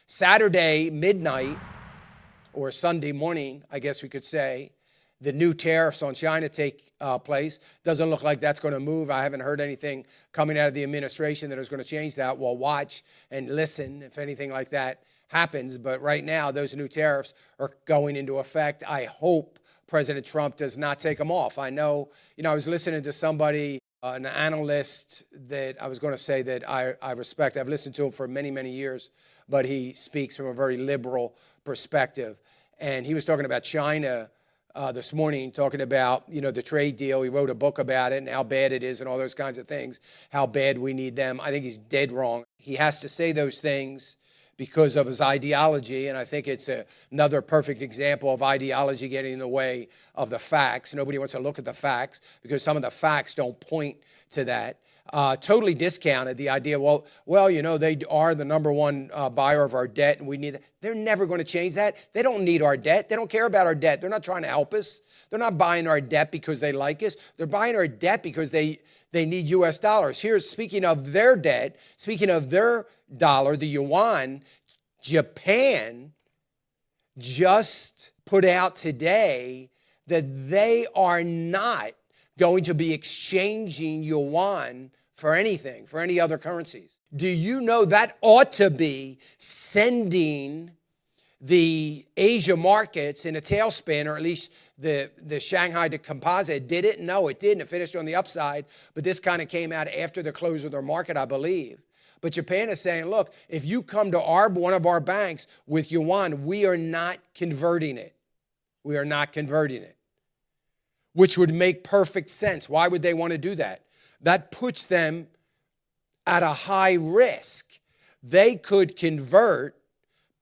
Saturday midnight, or Sunday morning, I guess we could say, the new tariffs on China take place. Doesn't look like that's going to move. I haven't heard anything coming out of the administration that is going to change that. We'll watch and listen if anything like that happens. But right now, those new tariffs are going into effect. I hope President Trump does not take them off. I know, I was listening to somebody, an analyst that I was going to say that I respect. I've listened to him for many, many years, but he speaks from a very liberal perspective. And he was talking about China this morning, talking about, the trade deal. He wrote a book about it and how bad it is and all those kinds of things, how bad we need them. I think he's dead wrong. He has to say those things because of his ideology, and I think it's another perfect example of ideology getting in the way of the facts. Nobody wants to look at the facts because some of the facts don't point to that. Totally discounted the idea, they are the number one buyer of our debt, and we need that. They're never going to change that. They don't need our debt. They don't care about our debt. They're not trying to help us. They're not buying our debt because they like us. They're buying our debt because they need U.S. dollars. Here's, speaking of their debt, speaking of their dollar, the Yuan, Japan just put out today that they are not going to be exchanging Yuan for anything, for any other currencies. Do you know that ought to be sending the Asia markets in a tailspin, or at least the Shanghai Composite? Did it? No, it didn't. It finished on the upside, but this kind of came out after the close of their market, I believe. But Japan is saying, look, if you come to one of our banks with Yuan, we are not converting it. We are not converting it, which would make perfect sense. Why would they want to do that? That puts them at a high risk. They could convert,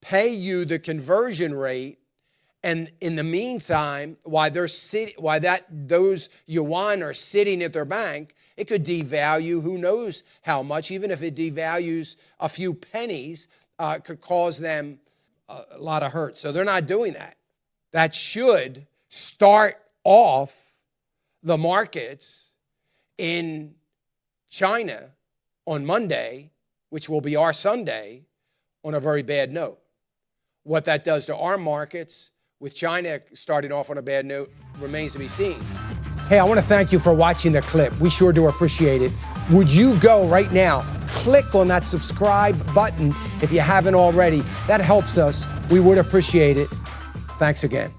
pay you the conversion rate, and in the meantime, while those Yuan are sitting at their bank, it could devalue who knows how much. Even if it devalues a few pennies, it could cause them a lot of hurt. So they're not doing that. That should start off the markets in China on Monday, which will be our Sunday, on a very bad note. What that does to our markets, with China starting off on a bad note, remains to be seen. Hey, I want to thank you for watching the clip. We sure do appreciate it. Would you go right now, click on that subscribe button if you haven't already. That helps us. We would appreciate it. Thanks again.